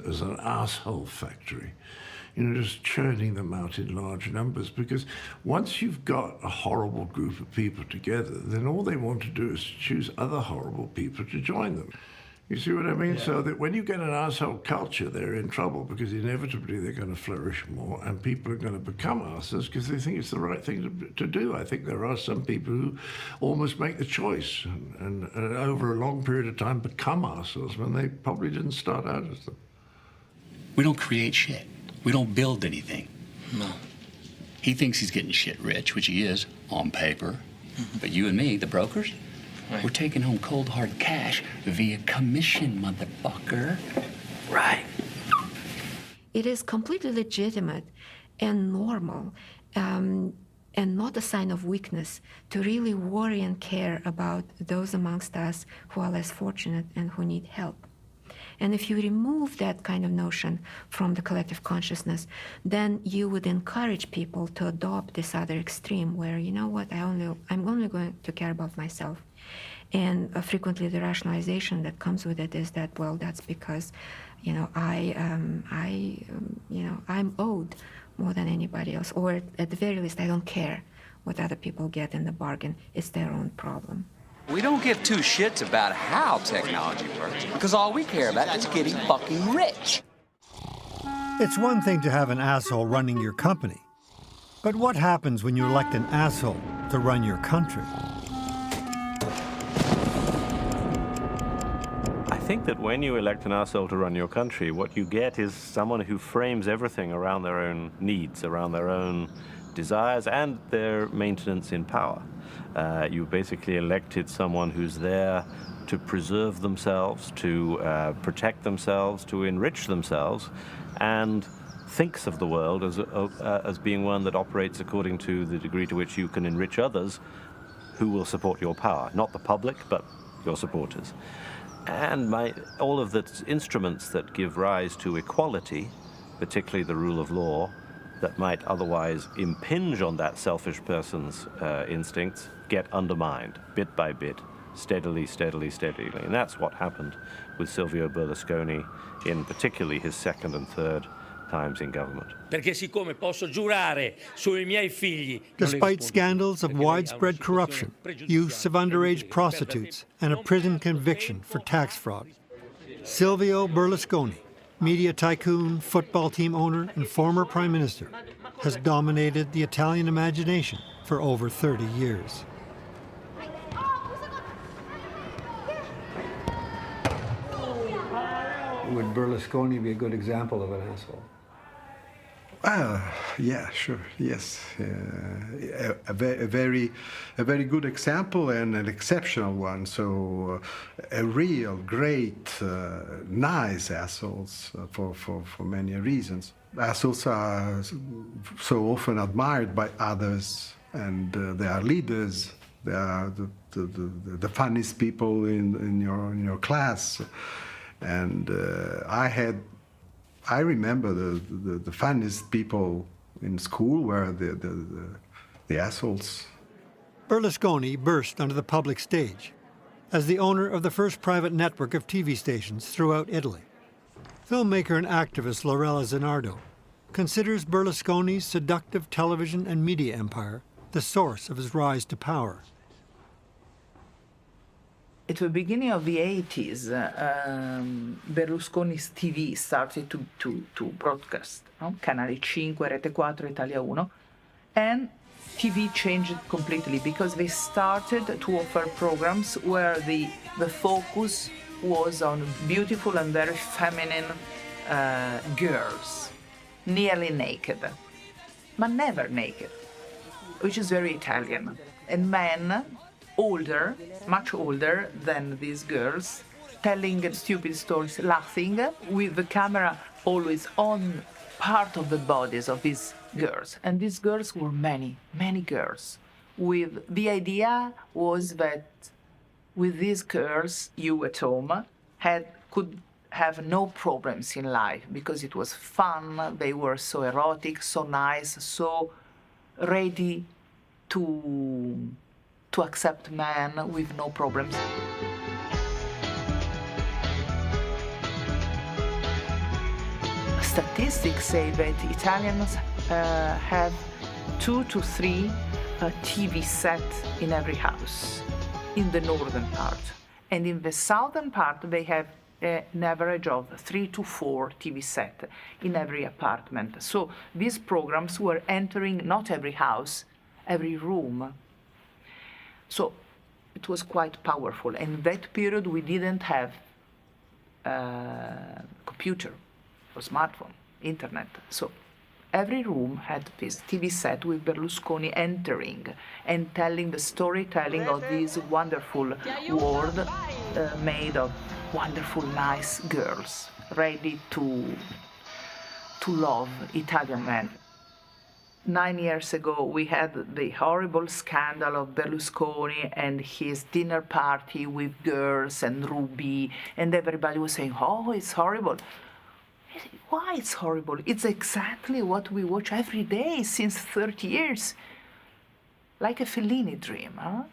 as an asshole factory. You know, just churning them out in large numbers, because once you've got a horrible group of people together, then all they want to do is choose other horrible people to join them. You see what I mean? Yeah. So that when you get an asshole culture, they're in trouble, because inevitably they're going to flourish more, and people are going to become assholes because they think it's the right thing to do. I think there are some people who almost make the choice and over a long period of time become assholes when they probably didn't start out as them. We don't create shit. We don't build anything. No. He thinks he's getting shit rich, which he is, on paper. Mm-hmm. But you and me, the brokers, right, we're taking home cold, hard cash via commission, motherfucker. Right. It is completely legitimate and normal and not a sign of weakness to really worry and care about those amongst us who are less fortunate and who need help. And if you remove that kind of notion from the collective consciousness, then you would encourage people to adopt this other extreme where, you know what, I'm only going to care about myself. And frequently the rationalization that comes with it is that, well, that's because, you know, I'm owed more than anybody else, or at the very least, I don't care what other people get in the bargain. It's their own problem. We don't give two shits about how technology works, because all we care about is getting fucking rich. It's one thing to have an asshole running your company, but what happens when you elect an asshole to run your country? I think that when you elect an asshole to run your country, what you get is someone who frames everything around their own needs, around their own desires, and their maintenance in power. You basically elected someone who's there to preserve themselves, to protect themselves, to enrich themselves, and thinks of the world as being one that operates according to the degree to which you can enrich others who will support your power. Not the public, but your supporters. And all of the instruments that give rise to equality, particularly the rule of law, that might otherwise impinge on that selfish person's instincts, get undermined bit by bit, steadily. And that's what happened with Silvio Berlusconi in particularly his second and third times in government. Despite scandals of widespread corruption, use of underage prostitutes, and a prison conviction for tax fraud, Silvio Berlusconi, media tycoon, football team owner, and former prime minister, has dominated the Italian imagination for over 30 years. Would Berlusconi be a good example of an asshole? Yeah, sure, yes. A very good example and an exceptional one. So a real, great, nice assholes for many reasons. Assholes are so often admired by others, and they are leaders. They are the funniest people in your class. And I remember the funniest people in school were the assholes. Berlusconi burst onto the public stage as the owner of the first private network of TV stations throughout Italy. Filmmaker and activist Lorella Zanardo considers Berlusconi's seductive television and media empire the source of his rise to power. At the beginning of the 80s, Berlusconi's TV started to broadcast, no? Canale 5, Rete 4, Italia 1, and TV changed completely because they started to offer programs where the focus was on beautiful and very feminine girls, nearly naked, but never naked, which is very Italian. And men, older, much older than these girls, telling stupid stories, laughing, with the camera always on part of the bodies of these girls. And these girls were many, many girls. The idea was that with these girls, you at home could have no problems in life because it was fun, they were so erotic, so nice, so ready to accept men with no problems. statistics say that Italians have 2 to 3 TV sets in every house in the northern part. And in the southern part, they have an average of 3 to 4 TV sets in every apartment. So these programs were entering not every house, every room. So it was quite powerful. And that period, we didn't have computer or smartphone, internet. So every room had this TV set with Berlusconi entering and telling the storytelling of this wonderful world made of wonderful, nice girls ready to love Italian men. 9 years ago, we had the horrible scandal of Berlusconi and his dinner party with girls and Ruby, and everybody was saying, oh, it's horrible. Why it's horrible? It's exactly what we watch every day since 30 years. Like a Fellini dream, huh?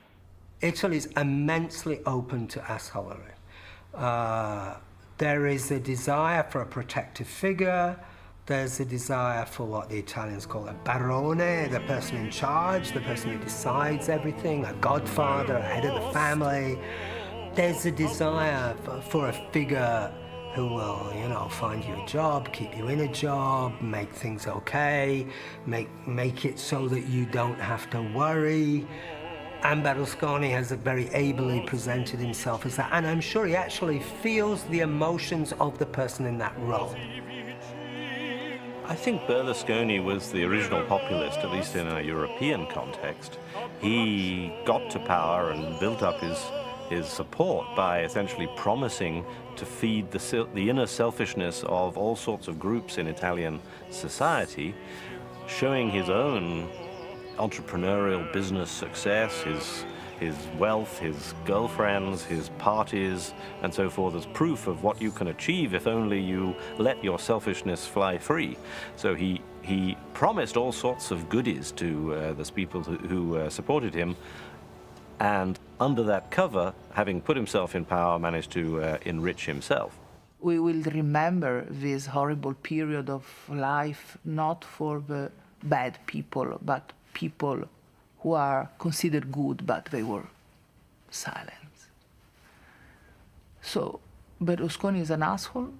Italy is immensely open to assholery. There is a desire for a protective figure. There's a desire for what the Italians call a barone, the person in charge, the person who decides everything, a godfather, a head of the family. There's a desire for a figure who will, you know, find you a job, keep you in a job, make things okay, make it so that you don't have to worry. And Berlusconi has very ably presented himself as that, and I'm sure he actually feels the emotions of the person in that role. I think Berlusconi was the original populist, at least in a European context. He got to power and built up his support by essentially promising to feed the inner selfishness of all sorts of groups in Italian society, showing his own entrepreneurial business success, his wealth, his girlfriends, his parties, and so forth as proof of what you can achieve if only you let your selfishness fly free. So he promised all sorts of goodies to those people who supported him, and under that cover, having put himself in power, managed to enrich himself. We will remember this horrible period of life not for the bad people, but people who are considered good, but they were silent. So, Berlusconi is an asshole?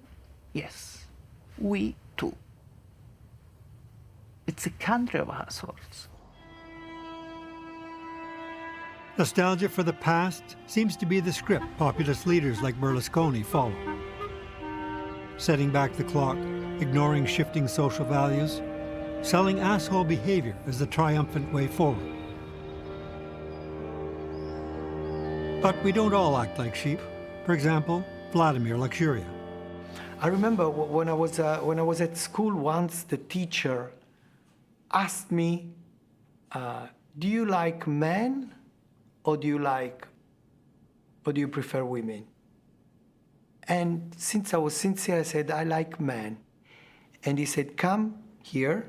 Yes. We too. It's a country of assholes. Nostalgia for the past seems to be the script populist leaders like Berlusconi follow. Setting back the clock, ignoring shifting social values, selling asshole behavior as the triumphant way forward. But we don't all act like sheep. For example, Vladimir Luxuria. I remember when I was at school once, the teacher asked me, do you like men or do you prefer women? And since I was sincere, I said, I like men. And he said, come here.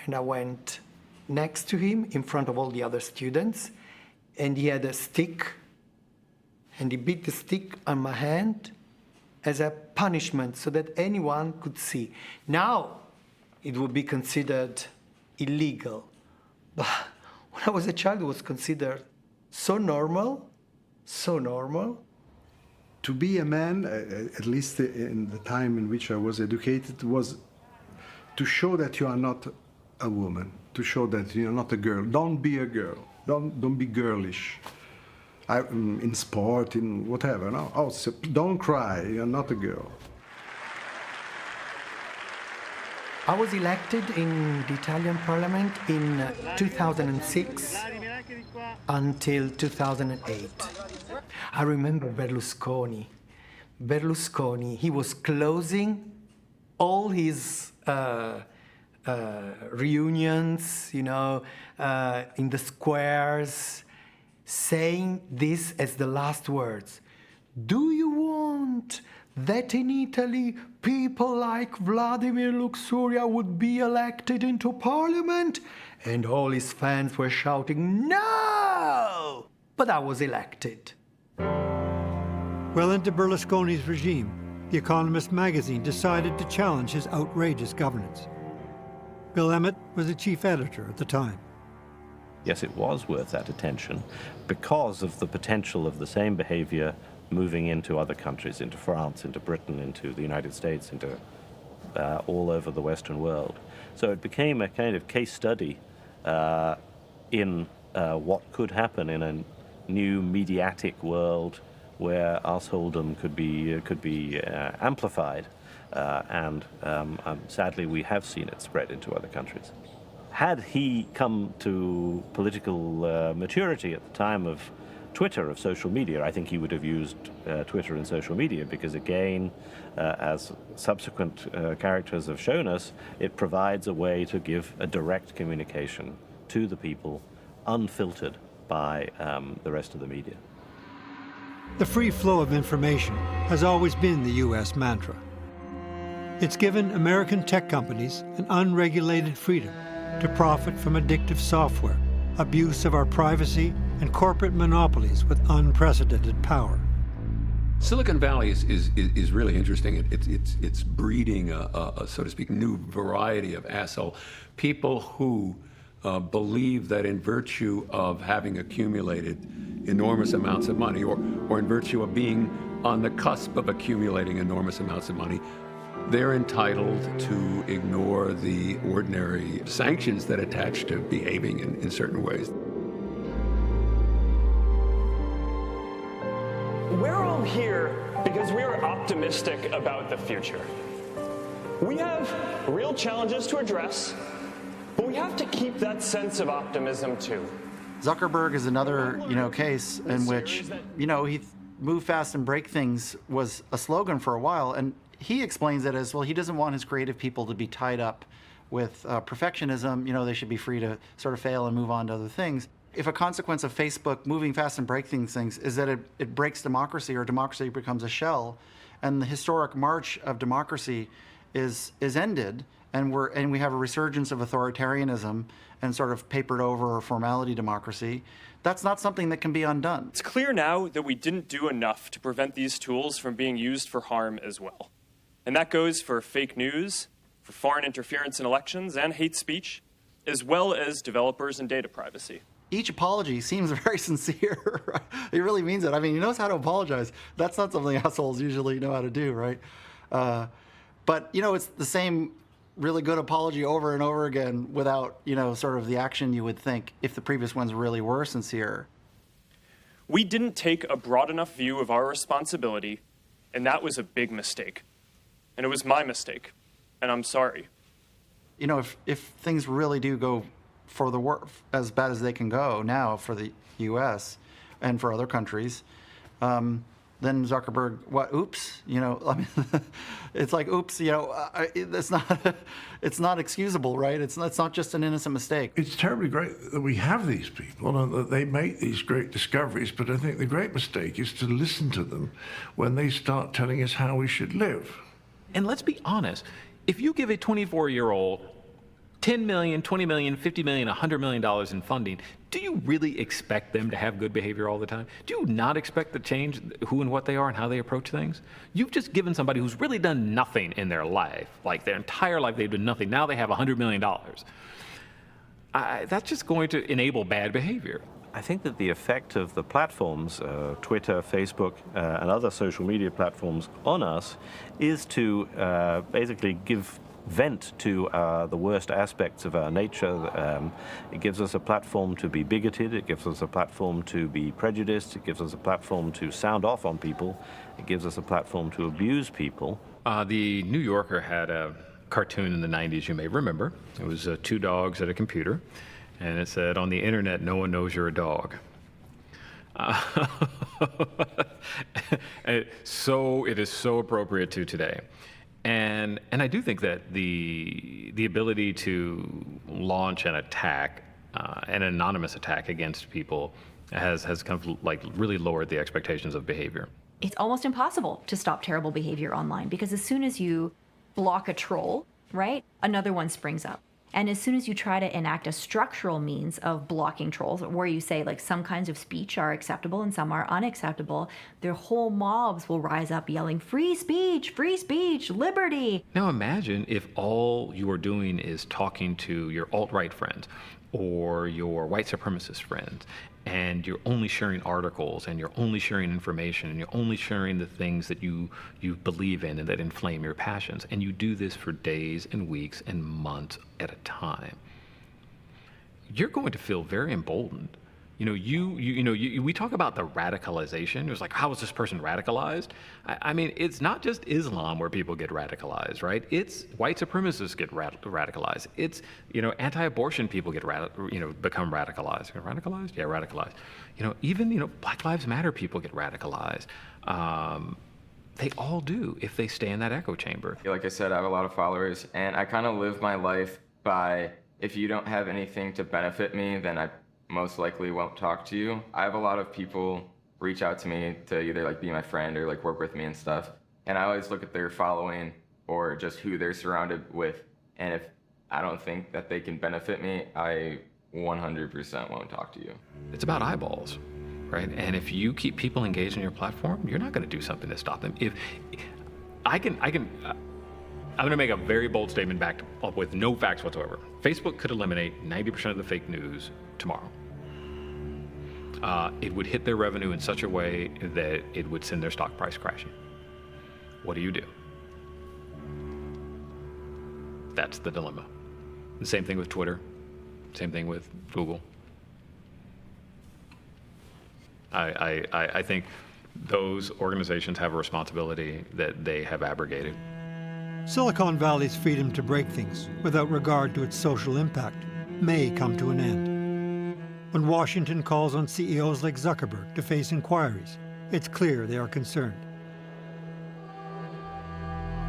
And I went next to him in front of all the other students, and he had a stick, and he beat the stick on my hand as a punishment so that anyone could see. Now it would be considered illegal, but when I was a child, it was considered so normal, so normal. To be a man, at least in the time in which I was educated, was to show that you are not a woman, to show that you're not a girl. Don't be a girl. Don't be girlish. In sport, in whatever. No? Also, don't cry. You're not a girl. I was elected in the Italian parliament in 2006 until 2008. I remember Berlusconi. He was closing all his reunions, you know, in the squares, saying this as the last words. Do you want that in Italy people like Vladimir Luxuria would be elected into parliament? And all his fans were shouting, no! But I was elected. Well into Berlusconi's regime, The Economist magazine decided to challenge his outrageous governance. Bill Emmett was the chief editor at the time. Yes, it was worth that attention because of the potential of the same behavior moving into other countries, into France, into Britain, into the United States, into all over the Western world. So it became a kind of case study in what could happen in a new mediatic world where assholedom could be amplified, and sadly we have seen it spread into other countries. Had he come to political maturity at the time of Twitter, of social media, I think he would have used Twitter and social media because, again, as subsequent characters have shown us, it provides a way to give a direct communication to the people, unfiltered by the rest of the media. The free flow of information has always been the U.S. mantra. It's given American tech companies an unregulated freedom to profit from addictive software, abuse of our privacy, and corporate monopolies with unprecedented power. Silicon Valley is really interesting. It's breeding a, so to speak, new variety of asshole. People who believe that in virtue of having accumulated enormous amounts of money, or in virtue of being on the cusp of accumulating enormous amounts of money, they're entitled to ignore the ordinary sanctions that attach to behaving in certain ways. We're all here because we are optimistic about the future. We have real challenges to address, but we have to keep that sense of optimism too. Zuckerberg is another, case in which, he move fast and break things was a slogan for a while, and he explains it as, well, he doesn't want his creative people to be tied up with perfectionism. They should be free to sort of fail and move on to other things. If a consequence of Facebook moving fast and breaking things is that it breaks democracy, or democracy becomes a shell, and the historic march of democracy is ended, and we have a resurgence of authoritarianism and sort of papered over formality democracy, that's not something that can be undone. It's clear now that we didn't do enough to prevent these tools from being used for harm as well. And that goes for fake news, for foreign interference in elections and hate speech, as well as developers and data privacy. Each apology seems very sincere. Right? He really means it. I mean, he knows how to apologize. That's not something assholes usually know how to do, right? But, it's the same really good apology over and over again without, sort of the action you would think if the previous ones really were sincere. We didn't take a broad enough view of our responsibility, and that was a big mistake. And it was my mistake, and I'm sorry. If things really do go for the work as bad as they can go now for the U.S. and for other countries, then Zuckerberg, oops, it's like, oops, it's not excusable, right? It's not just an innocent mistake. It's terribly great that we have these people and that they make these great discoveries, but I think the great mistake is to listen to them when they start telling us how we should live. And let's be honest, if you give a 24-year-old $10 million, $20 million, $50 million, $100 million in funding, do you really expect them to have good behavior all the time? Do you not expect to change who and what they are and how they approach things? You've just given somebody who's really done nothing in their life, like their entire life they've done nothing, now they have $100 million. That's just going to enable bad behavior. I think that the effect of the platforms, Twitter, Facebook, and other social media platforms on us is to basically give vent to the worst aspects of our nature. It gives us a platform to be bigoted. It gives us a platform to be prejudiced. It gives us a platform to sound off on people. It gives us a platform to abuse people. The New Yorker had a cartoon in the 90s, you may remember. It was two dogs at a computer. And it said, on the internet, no one knows you're a dog. So it is so appropriate to today. And I do think that the ability to launch an attack, an anonymous attack against people has kind of like really lowered the expectations of behavior. It's almost impossible to stop terrible behavior online because as soon as you block a troll, right, another one springs up. And as soon as you try to enact a structural means of blocking trolls, where you say like some kinds of speech are acceptable and some are unacceptable, their whole mobs will rise up yelling, free speech, liberty. Now imagine if all you are doing is talking to your alt-right friends or your white supremacist friends, and you're only sharing articles and you're only sharing information and you're only sharing the things that you believe in and that inflame your passions. And you do this for days and weeks and months at a time. You're going to feel very emboldened. We talk about the radicalization. It's like, how is this person radicalized? I mean, it's not just Islam where people get radicalized, right? It's white supremacists get radicalized. It's, anti-abortion people get become radicalized. Radicalized? Yeah, radicalized. Even, Black Lives Matter people get radicalized. They all do if they stay in that echo chamber. Like I said, I have a lot of followers, and I kind of live my life by, if you don't have anything to benefit me, then I most likely won't talk to you. I have a lot of people reach out to me to either like be my friend or like work with me and stuff. And I always look at their following or just who they're surrounded with. And if I don't think that they can benefit me, I 100% won't talk to you. It's about eyeballs, right? And if you keep people engaged in your platform, you're not going to do something to stop them. I'm going to make a very bold statement backed up with no facts whatsoever. Facebook could eliminate 90% of the fake news tomorrow. It would hit their revenue in such a way that it would send their stock price crashing. What do you do? That's the dilemma. The same thing with Twitter, same thing with Google. I think those organizations have a responsibility that they have abrogated. Silicon Valley's freedom to break things without regard to its social impact may come to an end. When Washington calls on CEOs like Zuckerberg to face inquiries, it's clear they are concerned.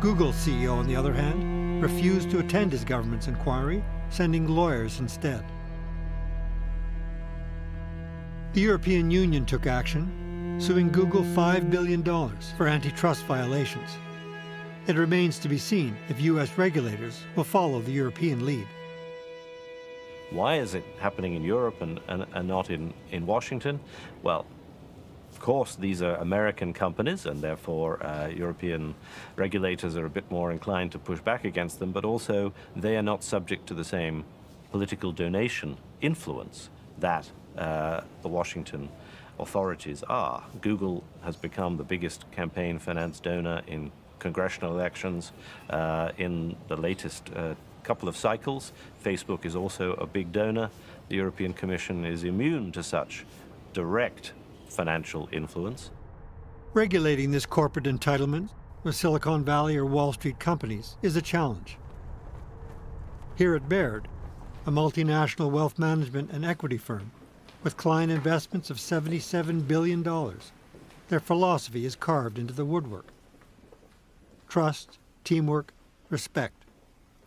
Google's CEO, on the other hand, refused to attend his government's inquiry, sending lawyers instead. The European Union took action, suing Google $5 billion for antitrust violations. It remains to be seen if U.S. regulators will follow the European lead. Why is it happening in Europe and not in Washington? Well, of course, these are American companies, and therefore European regulators are a bit more inclined to push back against them, but also they are not subject to the same political donation influence that the Washington authorities are. Google has become the biggest campaign finance donor in congressional elections in the latest couple of cycles. Facebook is also a big donor. The European Commission is immune to such direct financial influence. Regulating this corporate entitlement with Silicon Valley or Wall Street companies is a challenge. Here at Baird, a multinational wealth management and equity firm with client investments of $77 billion, their philosophy is carved into the woodwork. Trust, teamwork, respect,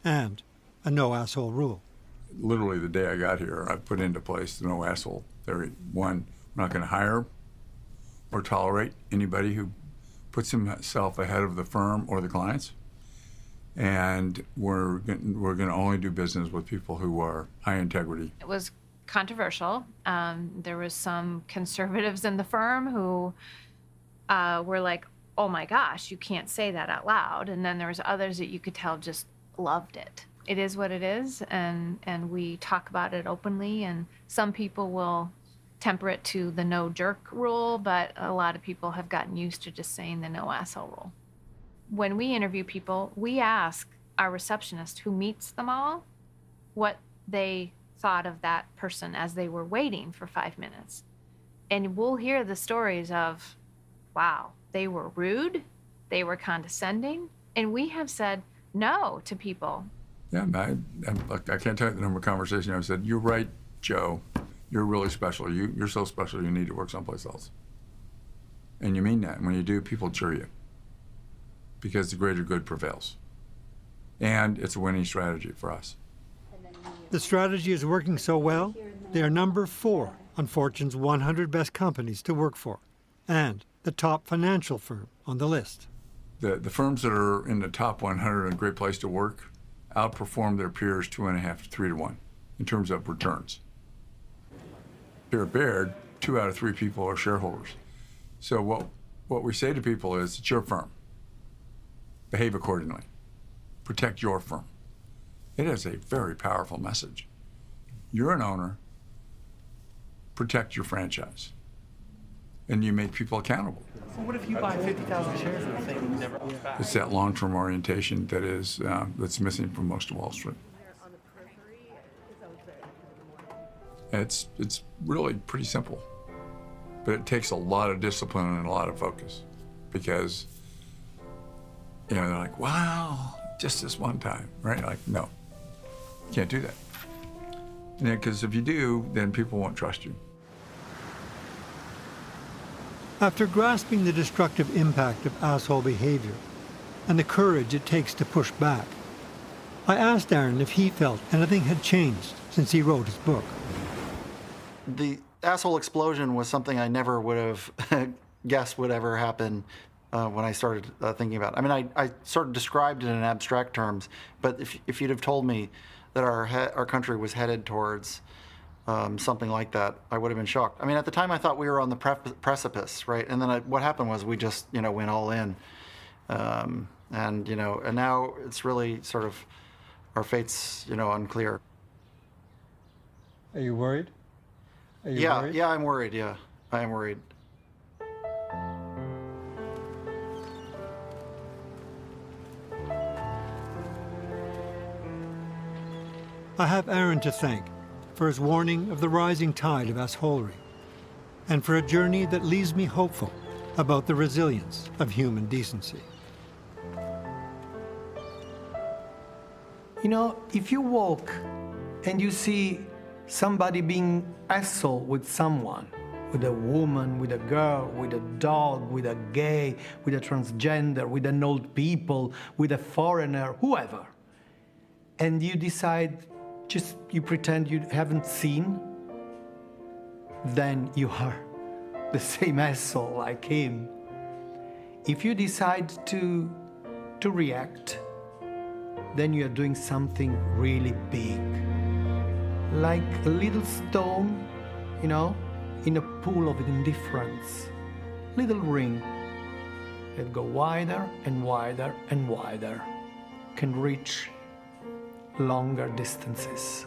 and a no-asshole rule. Literally the day I got here, I put into place the no-asshole theory. One, we're not going to hire or tolerate anybody who puts himself ahead of the firm or the clients. And we're going to only do business with people who are high integrity. It was controversial. There was some conservatives in the firm who were like, oh my gosh, you can't say that out loud. And then there was others that you could tell just loved it. It is what it is, and we talk about it openly, and some people will temper it to the no jerk rule, but a lot of people have gotten used to just saying the no asshole rule. When we interview people, we ask our receptionist who meets them all what they thought of that person as they were waiting for 5 minutes. And we'll hear the stories of, wow, they were rude, they were condescending, and we have said no to people. Yeah, I can't tell you the number of conversations I've said, you're right, Joe, you're really special. You're so special, you need to work someplace else. And you mean that. And when you do, people cheer you because the greater good prevails. And it's a winning strategy for us. The strategy is working so well, they are number 4 on Fortune's 100 best companies to work for, and the top financial firm on the list. The firms that are in the top 100 are a great place to work. outperform their peers 2.5 to 3 to 1 in terms of returns. Here at Baird, 2 out of 3 people are shareholders. So what we say to people is, it's your firm. Behave accordingly. Protect your firm. It is a very powerful message. You're an owner. Protect your franchise. And you make people accountable. So what if you buy 50,000 shares of the thing and never look back? It's that long-term orientation that is that's missing from most of Wall Street. It's really pretty simple, but it takes a lot of discipline and a lot of focus, because they're like, wow, just this one time, right? Like, no, you can't do that. Because if you do, then people won't trust you. After grasping the destructive impact of asshole behavior and the courage it takes to push back, I asked Aaron if he felt anything had changed since he wrote his book. The asshole explosion was something I never would have guessed would ever happen when I started thinking about it. I mean, I sort of described it in abstract terms, but if you'd have told me that our country was headed towards something like that, I would have been shocked. I mean, at the time I thought we were on the precipice, right? And then what happened was we just, went all in. And now it's really sort of, our fate's, unclear. Are you worried? Are you Yeah, worried? yeah, I'm worried, yeah. I am worried. I have Aaron to thank for his warning of the rising tide of assholery, and for a journey that leaves me hopeful about the resilience of human decency. If you walk and you see somebody being asshole with someone, with a woman, with a girl, with a dog, with a gay, with a transgender, with an old people, with a foreigner, whoever, and you decide, you pretend you haven't seen, then you are the same asshole like him. If you decide to react, then you are doing something really big. Like a little stone, in a pool of indifference. Little ring that go wider and wider and wider, can reach longer distances.